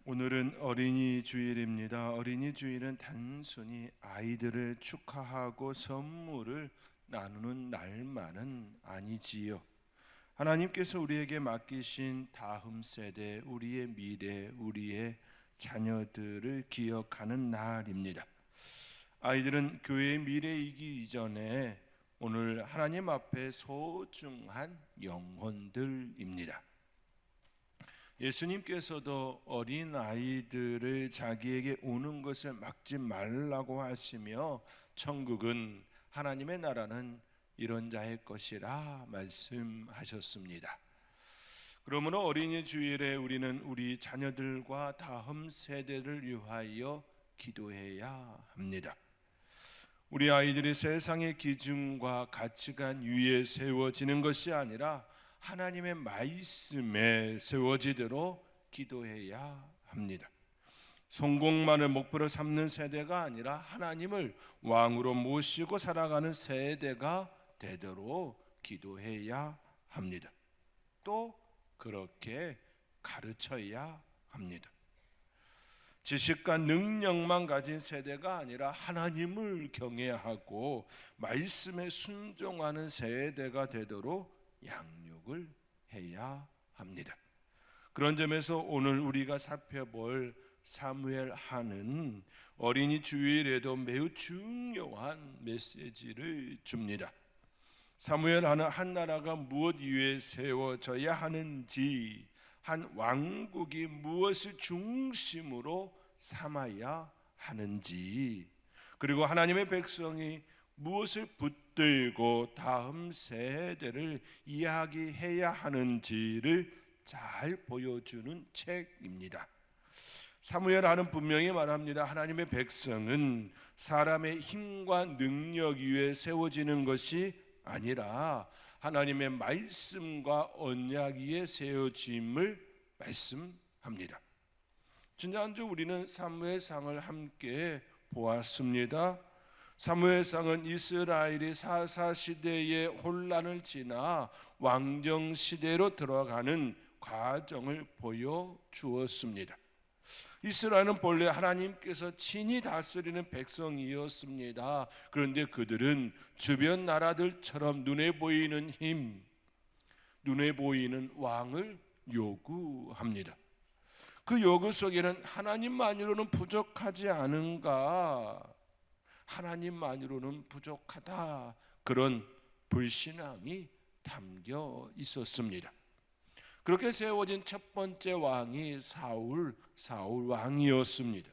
오늘은 어린이 주일입니다. 어린이 주일은 단순히 아이들을 축하하고 선물을 나누는 날만은 아니지요. 하나님께서 우리에게 맡기신 다음 세대, 우리의 미래, 우리의 자녀들을 기억하는 날입니다. 아이들은 교회의 미래이기 이전에 오늘 하나님 앞에 소중한 영혼들입니다. 예수님께서도 어린 아이들을 자기에게 오는 것을 막지 말라고 하시며 천국은 하나님의 나라는 이런 자의 것이라 말씀하셨습니다. 그러므로 어린이 주일에 우리는 우리 자녀들과 다음 세대를 위하여 기도해야 합니다. 우리 아이들이 세상의 기준과 가치관 위에 세워지는 것이 아니라 하나님의 말씀에 세워지도록 기도해야 합니다. 성공만을 목표로 삼는 세대가 아니라 하나님을 왕으로 모시고 살아가는 세대가 되도록 기도해야 합니다. 또 그렇게 가르쳐야 합니다. 지식과 능력만 가진 세대가 아니라 하나님을 경외하고 말씀에 순종하는 세대가 되도록 양육을 해야 합니다. 그런 점에서 오늘 우리가 살펴볼 사무엘 하는 어린이 주일에도 매우 중요한 메시지를 줍니다. 사무엘 하는 한 나라가 무엇 위에 세워져야 하는지, 한 왕국이 무엇을 중심으로 삼아야 하는지, 그리고 하나님의 백성이 무엇을 붙들고 다음 세대를 이야기해야 하는지를 잘 보여주는 책입니다. 사무엘하는 분명히 말합니다. 하나님의 백성은 사람의 힘과 능력 위에 세워지는 것이 아니라 하나님의 말씀과 언약 위에 세워짐을 말씀합니다. 지난주 우리는 사무엘상을 함께 보았습니다. 사무엘상은 이스라엘이 사사시대의 혼란을 지나 왕정시대로 들어가는 과정을 보여주었습니다. 이스라엘은 본래 하나님께서 친히 다스리는 백성이었습니다. 그런데 그들은 주변 나라들처럼 눈에 보이는 힘, 눈에 보이는 왕을 요구합니다. 그 요구 속에는 하나님만으로는 부족하지 않은가, 하나님만으로는 부족하다, 그런 불신앙이 담겨 있었습니다. 그렇게 세워진 첫 번째 왕이 사울 왕이었습니다.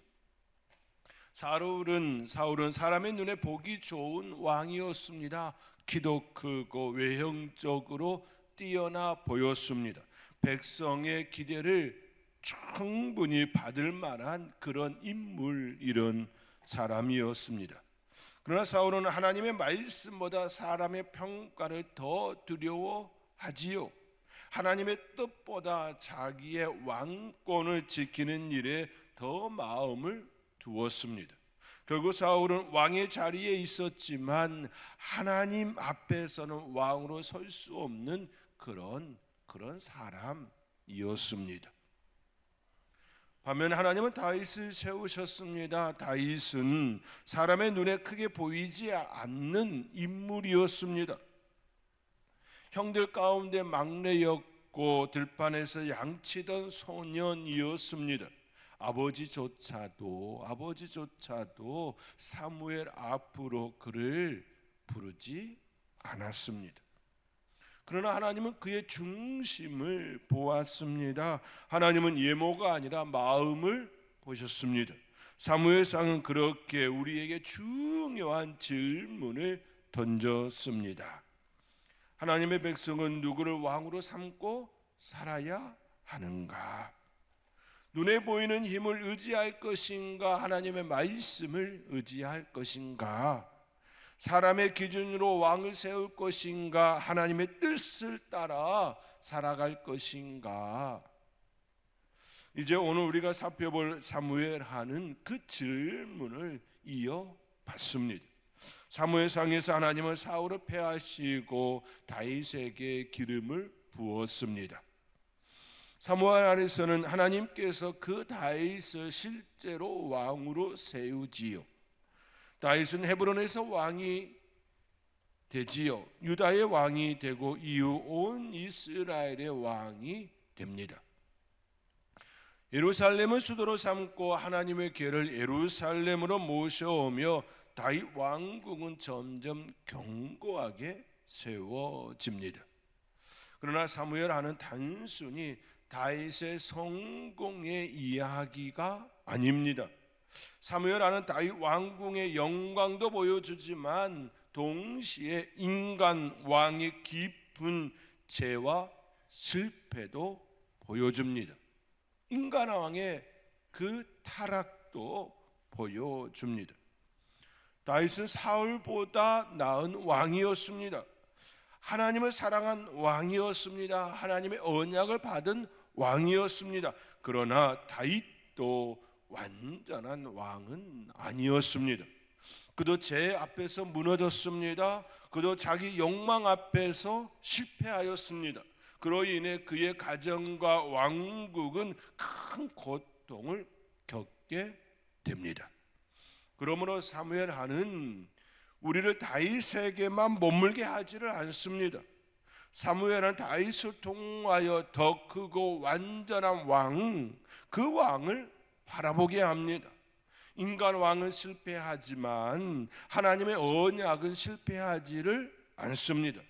사울은 사람의 눈에 보기 좋은 왕이었습니다. 키도 크고 외형적으로 뛰어나 보였습니다. 백성의 기대를 충분히 받을 만한 그런 인물, 이런 사람이었습니다. 그러나 사울은 하나님의 말씀보다 사람의 평가를 더 두려워하지요. 하나님의 뜻보다 자기의 왕권을 지키는 일에 더 마음을 두었습니다. 결국 사울은 왕의 자리에 있었지만 하나님 앞에서는 왕으로 설 수 없는 그런 사람이었습니다. 반면 하나님은 다윗을 세우셨습니다. 다윗은 사람의 눈에 크게 보이지 않는 인물이었습니다. 형들 가운데 막내였고 들판에서 양치던 소년이었습니다. 아버지조차도 사무엘 앞으로 그를 부르지 않았습니다. 그러나 하나님은 그의 중심을 보았습니다. 하나님은 예모가 아니라 마음을 보셨습니다. 사무엘상은 그렇게 우리에게 중요한 질문을 던졌습니다. 하나님의 백성은 누구를 왕으로 삼고 살아야 하는가? 눈에 보이는 힘을 의지할 것인가? 하나님의 말씀을 의지할 것인가? 사람의 기준으로 왕을 세울 것인가? 하나님의 뜻을 따라 살아갈 것인가? 이제 오늘 우리가 살펴볼 사무엘하는 그 질문을 이어봤습니다. 사무엘상에서 하나님은 사울을 패하시고 다윗에게 기름을 부었습니다. 사무엘 안에서는 하나님께서 그 다윗을 실제로 왕으로 세우지요. 다윗은 헤브론에서 왕이 되지요. 유다의 왕이 되고 이후 온 이스라엘의 왕이 됩니다. 예루살렘을 수도로 삼고 하나님의 궤를 예루살렘으로 모셔오며 다윗 왕국은 점점 견고하게 세워집니다. 그러나 사무엘하는 단순히 다윗의 성공의 이야기가 아닙니다. 사무엘하는 다윗 왕궁의 영광도 보여주지만 동시에 인간 왕의 깊은 죄와 실패도 보여줍니다. 인간 왕의 그 타락도 보여줍니다. 다윗은 사울보다 나은 왕이었습니다. 하나님을 사랑한 왕이었습니다. 하나님의 언약을 받은 왕이었습니다. 그러나 다윗도 완전한 왕은 아니었습니다. 그도 죄 앞에서 무너졌습니다. 그도 자기 욕망 앞에서 실패하였습니다. 그로 인해 그의 가정과 왕국은 큰 고통을 겪게 됩니다. 그러므로 사무엘하는 우리를 다윗에게만 머물게 하지를 않습니다. 사무엘은 다윗을 통하여 더 크고 완전한 왕, 그 왕을 바라보게 합니다. 인간 왕은 실패하지만 하나님의 언약은 실패하지를 않습니다.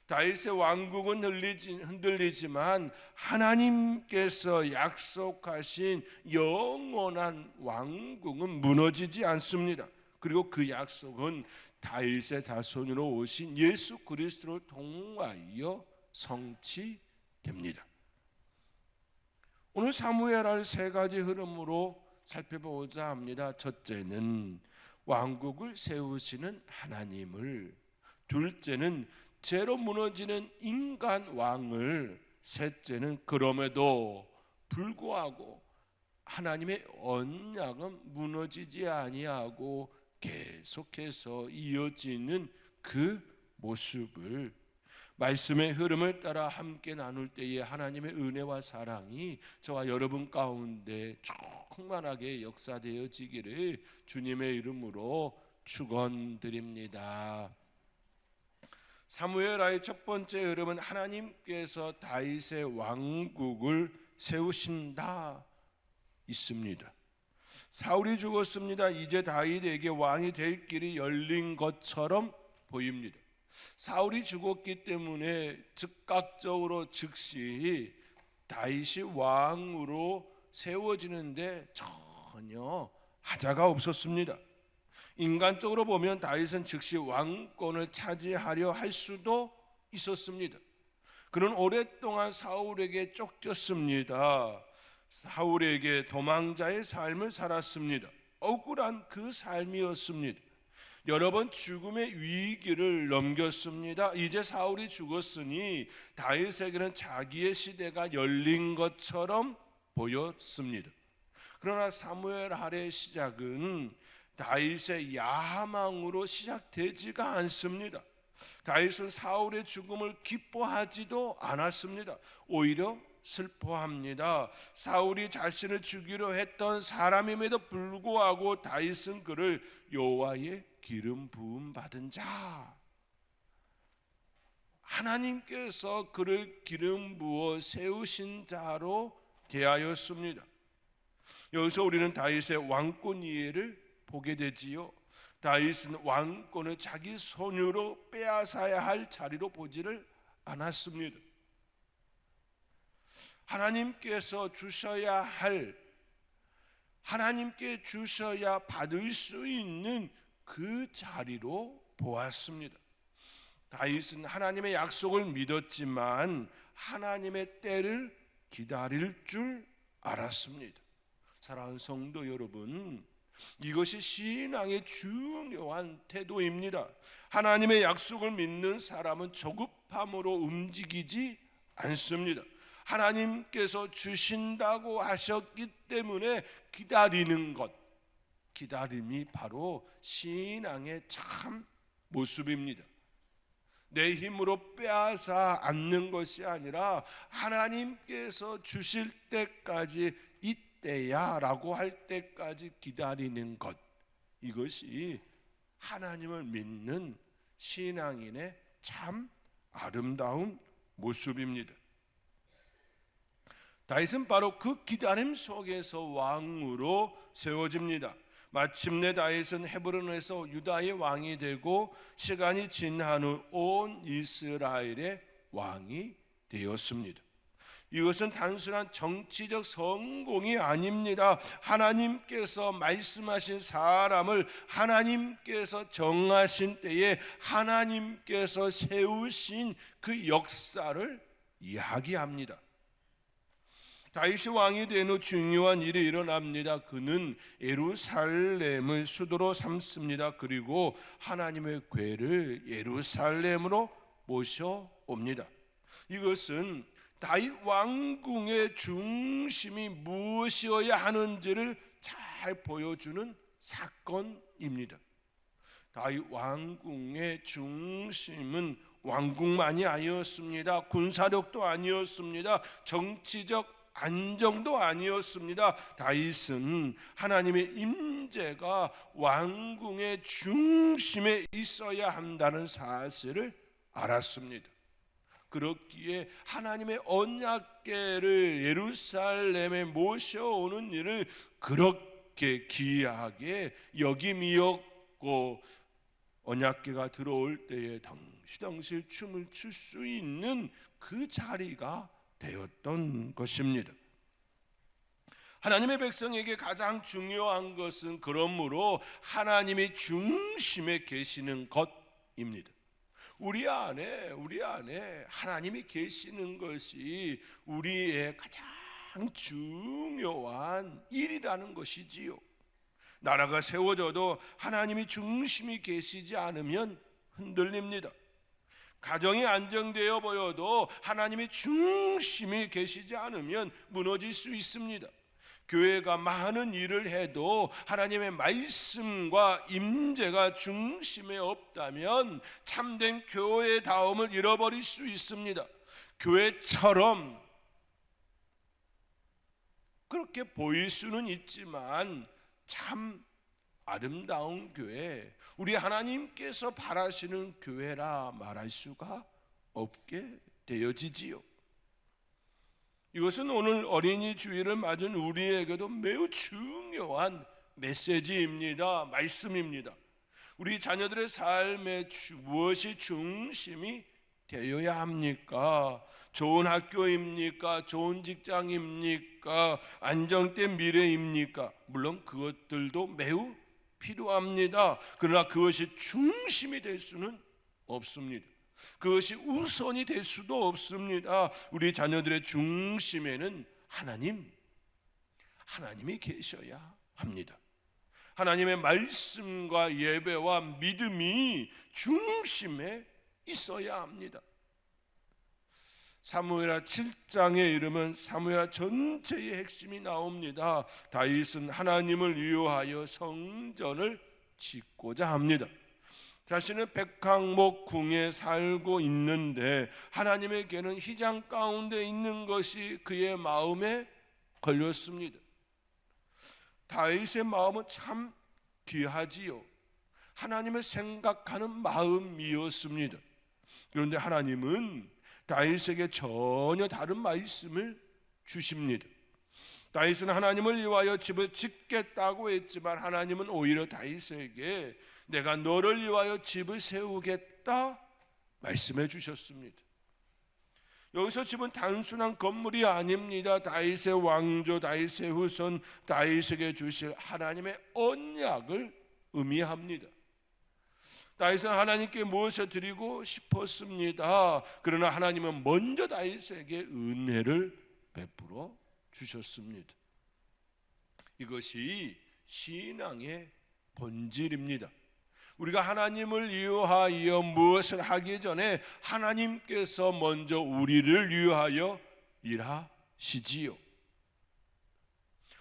다윗의 왕국은 흔들리지만 하나님께서 약속하신 영원한 왕국은 무너지지 않습니다. 그리고 그 약속은 다윗의 자손으로 오신 예수 그리스도를 통하여 성취됩니다. 오늘 사무엘할 세 가지 흐름으로 살펴보고자 합니다. 첫째는 왕국을 세우시는 하나님을, 둘째는 죄로 무너지는 인간 왕을, 셋째는 그럼에도 불구하고 하나님의 언약은 무너지지 아니하고 계속해서 이어지는 그 모습을, 말씀의 흐름을 따라 함께 나눌 때에 하나님의 은혜와 사랑이 저와 여러분 가운데 충만하게 역사되어지기를 주님의 이름으로 축원드립니다. 사무엘하의 첫 번째 흐름은 하나님께서 다윗의 왕국을 세우신다 있습니다. 사울이 죽었습니다. 이제 다윗에게 왕이 될 길이 열린 것처럼 보입니다. 사울이 죽었기 때문에 즉각적으로 즉시 다윗이 왕으로 세워지는데 전혀 하자가 없었습니다. 인간적으로 보면 다윗은 즉시 왕권을 차지하려 할 수도 있었습니다. 그는 오랫동안 사울에게 쫓겼습니다. 사울에게 도망자의 삶을 살았습니다. 억울한 그 삶이었습니다. 여러 번 죽음의 위기를 넘겼습니다. 이제 사울이 죽었으니 다윗에게는 자기의 시대가 열린 것처럼 보였습니다. 그러나 사무엘하의 시작은 다윗의 야망으로 시작되지가 않습니다. 다윗은 사울의 죽음을 기뻐하지도 않았습니다. 오히려 슬퍼합니다. 사울이 자신을 죽이려 했던 사람임에도 불구하고 다윗은 그를 여호와의 기름 부음 받은 자, 하나님께서 그를 기름 부어 세우신 자로 대하였습니다. 여기서 우리는 다윗의 왕권 이해를 보게 되지요. 다윗은 왕권을 자기 손으로 빼앗아야 할 자리로 보지를 않았습니다. 하나님께서 주셔야 할, 하나님께 주셔야 받을 수 있는 그 자리로 보았습니다. 다윗은 하나님의 약속을 믿었지만 하나님의 때를 기다릴 줄 알았습니다. 사랑하는 성도 여러분, 이것이 신앙의 중요한 태도입니다. 하나님의 약속을 믿는 사람은 조급함으로 움직이지 않습니다. 하나님께서 주신다고 하셨기 때문에 기다리는 것, 기다림이 바로 신앙의 참 모습입니다. 내 힘으로 빼앗아 앉는 것이 아니라 하나님께서 주실 때까지 이때야 라고 할 때까지 기다리는 것, 이것이 하나님을 믿는 신앙인의 참 아름다운 모습입니다. 다윗은 바로 그 기다림 속에서 왕으로 세워집니다. 마침내 다윗은 헤브론에서 유다의 왕이 되고 시간이 지난 후 온 이스라엘의 왕이 되었습니다. 이것은 단순한 정치적 성공이 아닙니다. 하나님께서 말씀하신 사람을 하나님께서 정하신 때에 하나님께서 세우신 그 역사를 이야기합니다. 다윗이 왕이 된 후 중요한 일이 일어납니다. 그는 예루살렘을 수도로 삼습니다. 그리고 하나님의 궤를 예루살렘으로 모셔옵니다. 이것은 다윗 왕궁의 중심이 무엇이어야 하는지를 잘 보여주는 사건입니다. 다윗 왕궁의 중심은 왕궁만이 아니었습니다. 군사력도 아니었습니다. 정치적 안정도 아니었습니다. 다윗은 하나님의 임재가 왕궁의 중심에 있어야 한다는 사실을 알았습니다. 그렇기에 하나님의 언약궤를 예루살렘에 모셔오는 일을 그렇게 귀하게 여김이었고, 언약궤가 들어올 때에 덩실덩실 춤을 출 수 있는 그 자리가 되었던 것입니다. 하나님의 백성에게 가장 중요한 것은 그러므로 하나님이 중심에 계시는 것입니다. 우리 안에 하나님이 계시는 것이 우리의 가장 중요한 일이라는 것이지요. 나라가 세워져도 하나님이 중심이 계시지 않으면 흔들립니다. 가정이 안정되어 보여도 하나님이 중심이 계시지 않으면 무너질 수 있습니다. 교회가 많은 일을 해도 하나님의 말씀과 임재가 중심에 없다면 참된 교회다움을 잃어버릴 수 있습니다. 교회처럼 그렇게 보일 수는 있지만 참 아름다운 교회, 우리 하나님께서 바라시는 교회라 말할 수가 없게 되어지지요. 이것은 오늘 어린이 주일을 맞은 우리에게도 매우 중요한 메시지입니다. 말씀입니다. 우리 자녀들의 삶에 무엇이 중심이 되어야 합니까? 좋은 학교입니까? 좋은 직장입니까? 안정된 미래입니까? 물론 그것들도 매우 필요합니다. 그러나 그것이 중심이 될 수는 없습니다. 그것이 우선이 될 수도 없습니다. 우리 자녀들의 중심에는 하나님이 계셔야 합니다. 하나님의 말씀과 예배와 믿음이 중심에 있어야 합니다. 사무엘하 7장에 이르면 사무엘하 전체의 핵심이 나옵니다. 다윗은 하나님을 위하여 성전을 짓고자 합니다. 자신은 백항목 궁에 살고 있는데 하나님에게는 휘장 가운데 있는 것이 그의 마음에 걸렸습니다. 다윗의 마음은 참 귀하지요. 하나님을 생각하는 마음이었습니다. 그런데 하나님은 다윗에게 전혀 다른 말씀을 주십니다. 다윗은 하나님을 위하여 집을 짓겠다고 했지만 하나님은 오히려 다윗에게 내가 너를 위하여 집을 세우겠다 말씀해 주셨습니다. 여기서 집은 단순한 건물이 아닙니다. 다윗의 왕조, 다윗의 후손, 다윗에게 주실 하나님의 언약을 의미합니다. 다윗은 하나님께 무엇을 드리고 싶었습니다. 그러나 하나님은 먼저 다윗에게 은혜를 베풀어 주셨습니다. 이것이 신앙의 본질입니다. 우리가 하나님을 위하여 무엇을 하기 전에 하나님께서 먼저 우리를 위하여 일하시지요.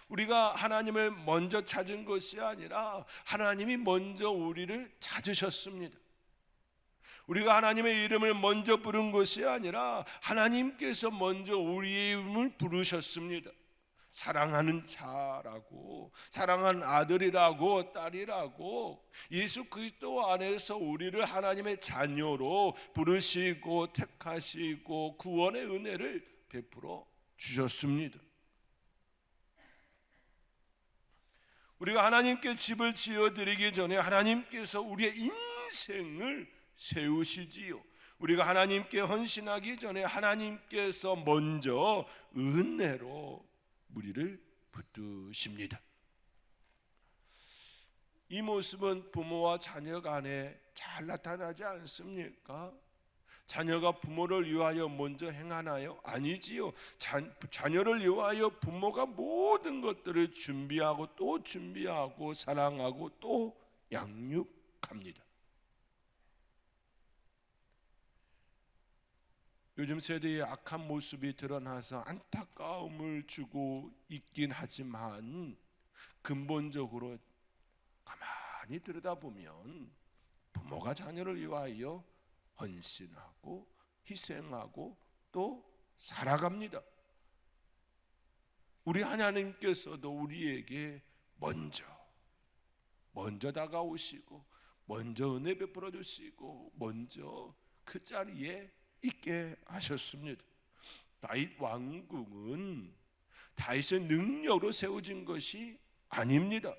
우리가 하나님을 먼저 찾은 것이 아니라 하나님이 먼저 우리를 찾으셨습니다. 우리가 하나님의 이름을 먼저 부른 것이 아니라 하나님께서 먼저 우리의 이름을 부르셨습니다. 사랑하는 자라고, 사랑하는 아들이라고, 딸이라고, 예수 그리스도 안에서 우리를 하나님의 자녀로 부르시고 택하시고 구원의 은혜를 베풀어 주셨습니다. 우리가 하나님께 집을 지어드리기 전에 하나님께서 우리의 인생을 세우시지요. 우리가 하나님께 헌신하기 전에 하나님께서 먼저 은혜로 우리를 붙드십니다. 이 모습은 부모와 자녀 간에 잘 나타나지 않습니까? 자녀가 부모를 위하여 먼저 행하나요? 아니지요. 자녀를 위하여 부모가 모든 것들을 준비하고 또 준비하고 사랑하고 또 양육합니다. 요즘 세대의 악한 모습이 드러나서 안타까움을 주고 있긴 하지만 근본적으로 가만히 들여다보면 부모가 자녀를 위하여 헌신하고 희생하고 또 살아갑니다. 우리 하나님께서도 우리에게 먼저 다가오시고 먼저 은혜 베풀어 주시고 먼저 그 자리에 있게 하셨습니다. 다윗 왕궁은 다윗의 능력으로 세워진 것이 아닙니다.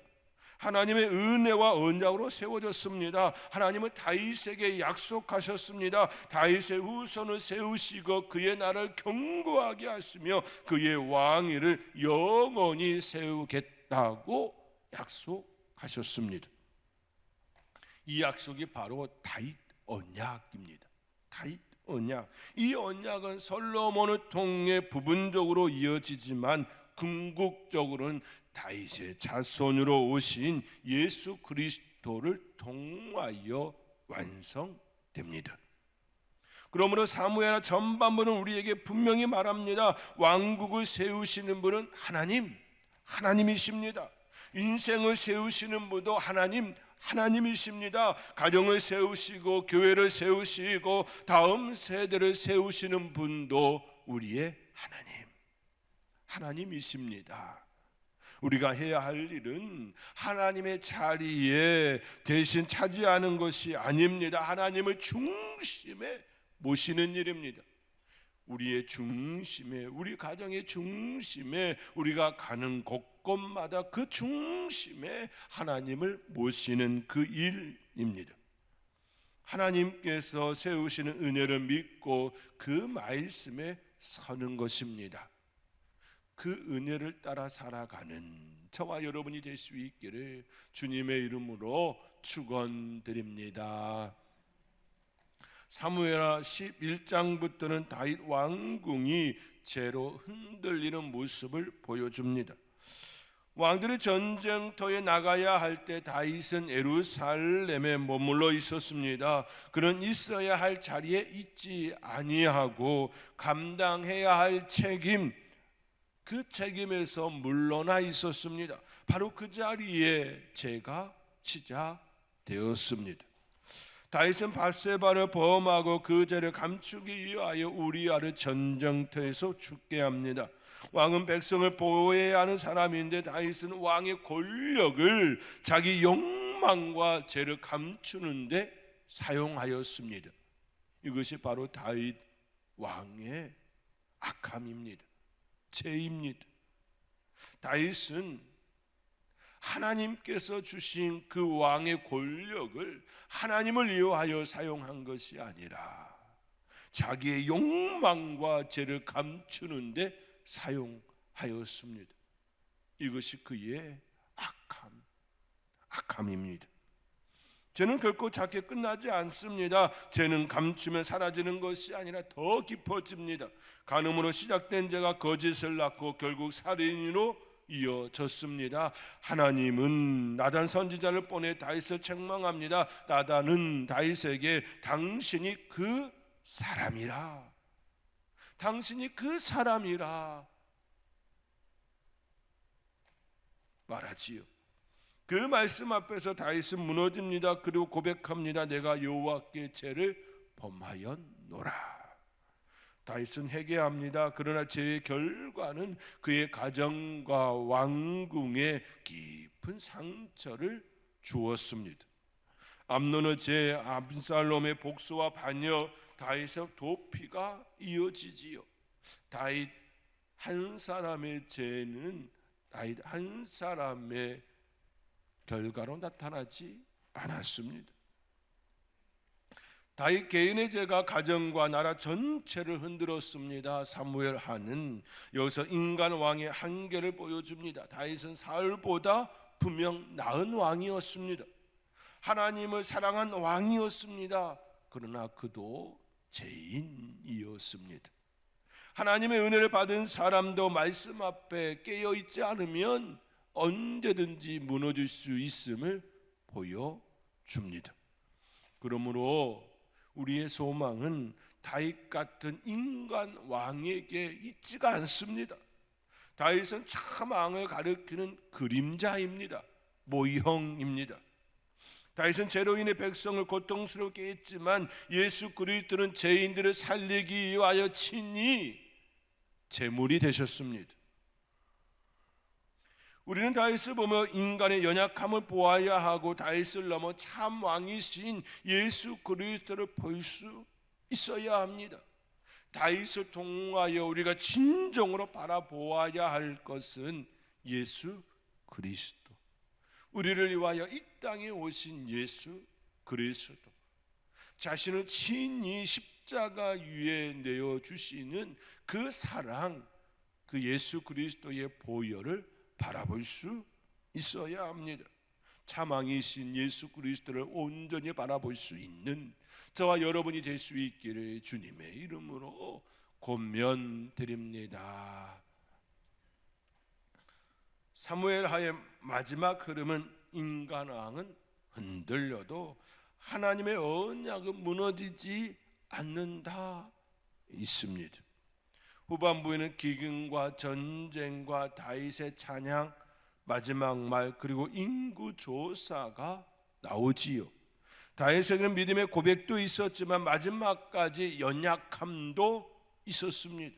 하나님의 은혜와 언약으로 세워졌습니다. 하나님은 다윗에게 약속하셨습니다. 다윗의 후손을 세우시고 그의 나라를 견고하게 하시며 그의 왕위를 영원히 세우겠다고 약속하셨습니다. 이 약속이 바로 다윗 언약입니다. 다윗 언약. 이 언약은 솔로몬을 통해 부분적으로 이어지지만 궁극적으로는 다윗의 자손으로 오신 예수 그리스도를 통하여 완성됩니다. 그러므로 사무엘 전반부는 우리에게 분명히 말합니다. 왕국을 세우시는 분은 하나님이십니다. 인생을 세우시는 분도 하나님이십니다. 가정을 세우시고 교회를 세우시고 다음 세대를 세우시는 분도 우리의 하나님이십니다. 우리가 해야 할 일은 하나님의 자리에 대신 차지하는 것이 아닙니다. 하나님을 중심에 모시는 일입니다. 우리의 중심에, 우리 가정의 중심에, 우리가 가는 곳곳마다 그 중심에 하나님을 모시는 그 일입니다. 하나님께서 세우시는 은혜를 믿고 그 말씀에 서는 것입니다. 그 은혜를 따라 살아가는 저와 여러분이 될 수 있기를 주님의 이름으로 축원드립니다. 사무엘하 11장부터는 다윗 왕궁이 죄로 흔들리는 모습을 보여줍니다. 왕들이 전쟁터에 나가야 할 때 다윗은 예루살렘에 머물러 있었습니다. 그는 있어야 할 자리에 있지 아니하고 감당해야 할 책임, 그 책임에서 물러나 있었습니다. 바로 그 자리에 죄가 시작되었습니다. 다윗은 밧세바를 범하고 그 죄를 감추기 위하여 우리아를 전쟁터에서 죽게 합니다. 왕은 백성을 보호해야 하는 사람인데 다윗은 왕의 권력을 자기 욕망과 죄를 감추는 데 사용하였습니다. 이것이 바로 다윗 왕의 악함입니다. 죄입니다. 다윗은 하나님께서 주신 그 왕의 권력을 하나님을 위하여 사용한 것이 아니라 자기의 욕망과 죄를 감추는 데 사용하였습니다. 이것이 그의 악함입니다. 죄는 결코 작게 끝나지 않습니다. 죄는 감추면 사라지는 것이 아니라 더 깊어집니다. 간음으로 시작된 죄가 거짓을 낳고 결국 살인으로 이어졌습니다. 하나님은 나단 선지자를 보내 다윗을 책망합니다. 나단은 다윗에게 당신이 그 사람이라 말하지요. 그 말씀 앞에서 다윗은 무너집니다. 그리고 고백합니다. 내가 여호와께 죄를 범하였노라. 다윗은 회개합니다. 그러나 죄의 결과는 그의 가정과 왕궁에 깊은 상처를 주었습니다. 암논의 죄, 압살롬의 복수와 반역, 다윗의 도피가 이어지지요. 다윗 한 사람의 죄는 다윗 한 사람의 결과로 나타나지 않았습니다. 다윗 개인의 죄가 가정과 나라 전체를 흔들었습니다. 사무엘하는 여기서 인간 왕의 한계를 보여줍니다. 다윗은 사울보다 분명 나은 왕이었습니다. 하나님을 사랑한 왕이었습니다. 그러나 그도 죄인이었습니다. 하나님의 은혜를 받은 사람도 말씀 앞에 깨어있지 않으면 언제든지 무너질 수 있음을 보여줍니다. 그러므로 우리의 소망은 다윗 같은 인간 왕에게 있지가 않습니다. 다윗은 참 왕을 가리키는 그림자입니다. 모형입니다. 다윗은 죄로 인해 백성을 고통스럽게 했지만 예수 그리스도는 죄인들을 살리기 위하여 친히 제물이 되셨습니다. 우리는 다윗을 보며 인간의 연약함을 보아야 하고 다윗을 넘어 참 왕이신 예수 그리스도를 볼 수 있어야 합니다. 다윗을 통하여 우리가 진정으로 바라보아야 할 것은 예수 그리스도, 우리를 위하여 이 땅에 오신 예수 그리스도, 자신을 친히 십자가 위에 내어주시는 그 사랑, 그 예수 그리스도의 보혈을 바라볼 수 있어야 합니다. 참왕이신 예수 그리스도를 온전히 바라볼 수 있는 저와 여러분이 될 수 있기를 주님의 이름으로 권면드립니다. 사무엘하의 마지막 흐름은 인간왕은 흔들려도 하나님의 언약은 무너지지 않는다 있습니다. 후반부에는 기근과 전쟁과 다윗의 찬양, 마지막 말 그리고 인구조사가 나오지요. 다윗에게는 믿음의 고백도 있었지만 마지막까지 연약함도 있었습니다.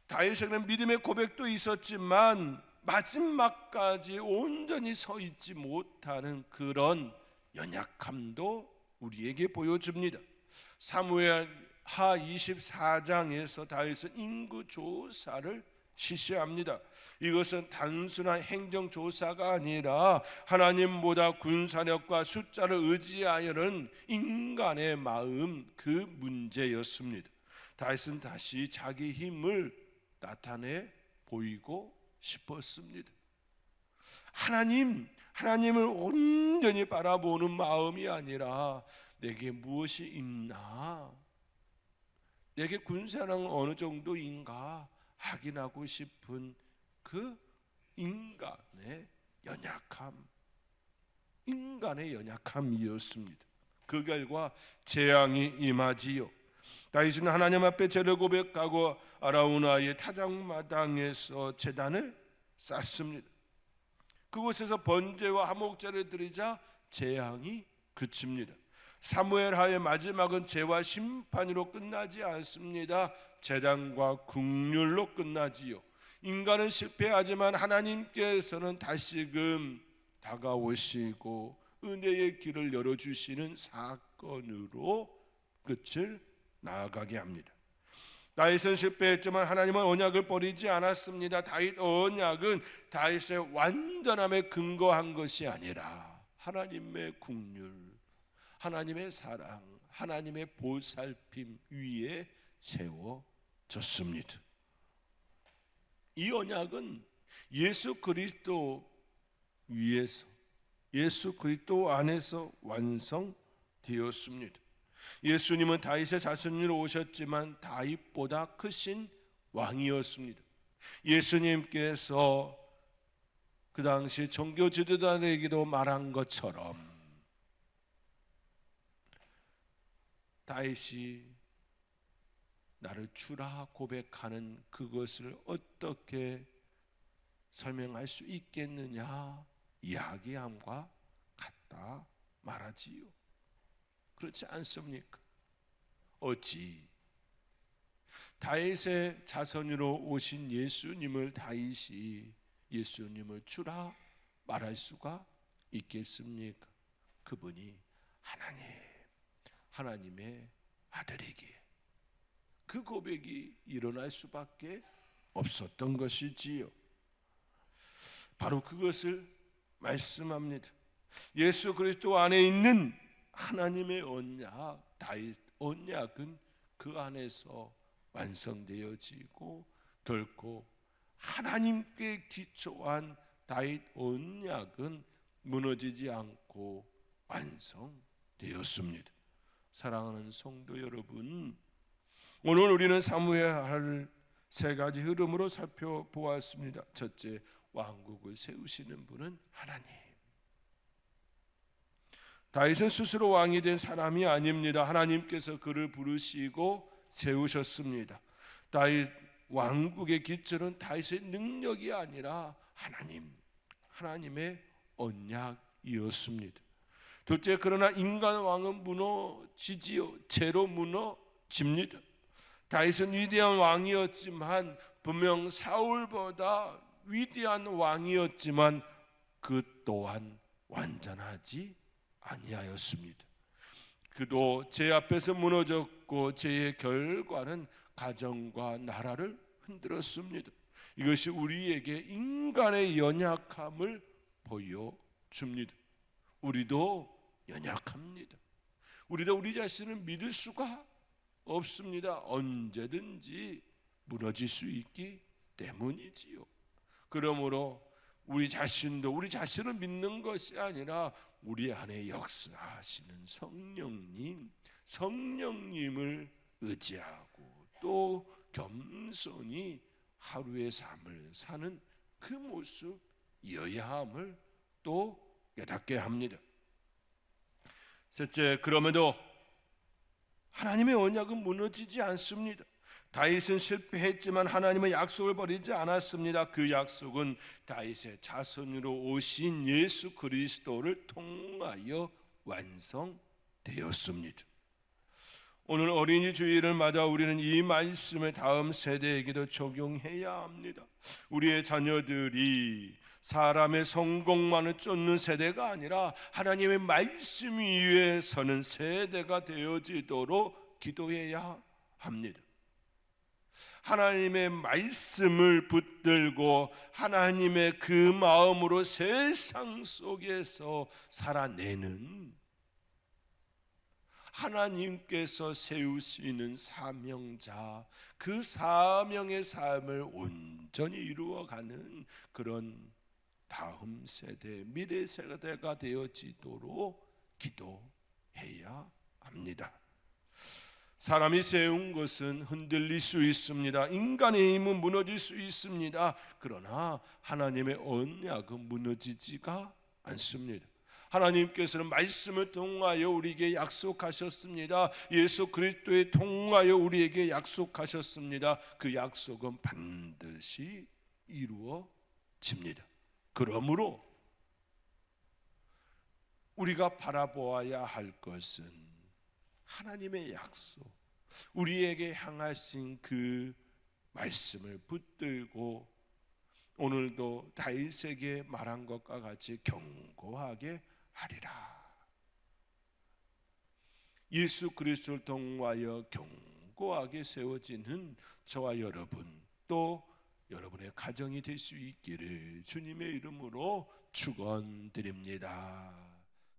다윗에게는 믿음의 고백도 있었지만 마지막까지 온전히 서 있지 못하는 그런 연약함도 우리에게 보여줍니다. 사무엘 하 24장에서 다윗은 인구조사를 실시합니다. 이것은 단순한 행정조사가 아니라 하나님보다 군사력과 숫자를 의지하여는 인간의 마음, 그 문제였습니다. 다윗은 다시 자기 힘을 나타내 보이고 싶었습니다. 하나님을 온전히 바라보는 마음이 아니라 내게 무엇이 있나, 내게 군사력은 어느 정도인가 확인하고 싶은 그 인간의 연약함이었습니다. 그 결과 재앙이 임하지요. 다윗은 하나님 앞에 죄를 고백하고 아라우나의 타작마당에서 제단을 쌓습니다. 그곳에서 번제와 화목제를 드리자 재앙이 그칩니다. 사무엘하의 마지막은 죄와 심판으로 끝나지 않습니다. 재단과 국률로 끝나지요. 인간은 실패하지만 하나님께서는 다시금 다가오시고 은혜의 길을 열어주시는 사건으로 끝을 나아가게 합니다. 다윗은 실패했지만 하나님은 언약을 버리지 않았습니다. 다윗 언약은 다윗의 완전함에 근거한 것이 아니라 하나님의 국률, 하나님의 사랑, 하나님의 보살핌 위에 세워졌습니다. 이 언약은 예수 그리스도 위에서, 예수 그리스도 안에서 완성되었습니다. 예수님은 다윗의 자손으로 오셨지만 다윗보다 크신 왕이었습니다. 예수님께서 그 당시 종교 지도자에게도 말한 것처럼 다윗이 나를 주라 고백하는 그것을 어떻게 설명할 수 있겠느냐 이야기함과 같다 말하지요. 그렇지 않습니까? 어찌 다윗의 자손으로 오신 예수님을 다윗이 예수님을 주라 말할 수가 있겠습니까? 그분이 하나님의 아들이기에 그 고백이 일어날 수밖에 없었던 것이지요. 바로 그것을 말씀합니다. 예수 그리스도 안에 있는 하나님의 언약, 다윗 언약은 그 안에서 완성되어지고 결코 하나님께 기초한 다윗 언약은 무너지지 않고 완성되었습니다. 사랑하는 성도 여러분, 오늘 우리는 사모해야 할 세 가지 흐름으로 살펴보았습니다. 첫째, 왕국을 세우시는 분은 하나님. 다윗은 스스로 왕이 된 사람이 아닙니다. 하나님께서 그를 부르시고 세우셨습니다. 다윗 왕국의 기초는 다윗의 능력이 아니라 하나님의 언약이었습니다. 둘째, 그러나 인간 왕은 무너지지요. 죄로 무너집니다. 다윗은 위대한 왕이었지만 분명 사울보다 위대한 왕이었지만 그 또한 완전하지 아니하였습니다. 그도 죄 앞에서 무너졌고 죄의 결과는 가정과 나라를 흔들었습니다. 이것이 우리에게 인간의 연약함을 보여줍니다. 우리도 연약합니다. 우리도 우리 자신을 믿을 수가 없습니다. 언제든지 무너질 수 있기 때문이지요. 그러므로 우리 자신을 믿는 것이 아니라 우리 안에 역사하시는 성령님을 의지하고 또 겸손히 하루의 삶을 사는 그 모습이어야 함을 또 깨닫게 합니다. 셋째, 그럼에도 하나님의 언약은 무너지지 않습니다. 다윗은 실패했지만 하나님의 약속을 버리지 않았습니다. 그 약속은 다윗의 자손으로 오신 예수 그리스도를 통하여 완성되었습니다. 오늘 어린이 주일을 맞아 우리는 이 말씀을 다음 세대에게도 적용해야 합니다. 우리의 자녀들이 사람의 성공만을 쫓는 세대가 아니라 하나님의 말씀 위에 서는 세대가 되어지도록 기도해야 합니다. 하나님의 말씀을 붙들고 하나님의 그 마음으로 세상 속에서 살아내는 하나님께서 세우시는 사명자, 그 사명의 삶을 온전히 이루어가는 그런 다음 세대, 미래 세대가 되어지도록 기도해야 합니다. 사람이 세운 것은 흔들릴 수 있습니다. 인간의 힘은 무너질 수 있습니다. 그러나 하나님의 언약은 무너지지가 않습니다. 하나님께서는 말씀을 통하여 우리에게 약속하셨습니다. 예수 그리스도에 통하여 우리에게 약속하셨습니다. 그 약속은 반드시 이루어집니다. 그러므로 우리가 바라보아야 할 것은 하나님의 약속, 우리에게 향하신 그 말씀을 붙들고 오늘도 다윗에게 말한 것과 같이 견고하게 하리라. 예수 그리스도를 통하여 견고하게 세워지는 저와 여러분, 또 여러분의 가정이 될 수 있기를 주님의 이름으로 축원드립니다.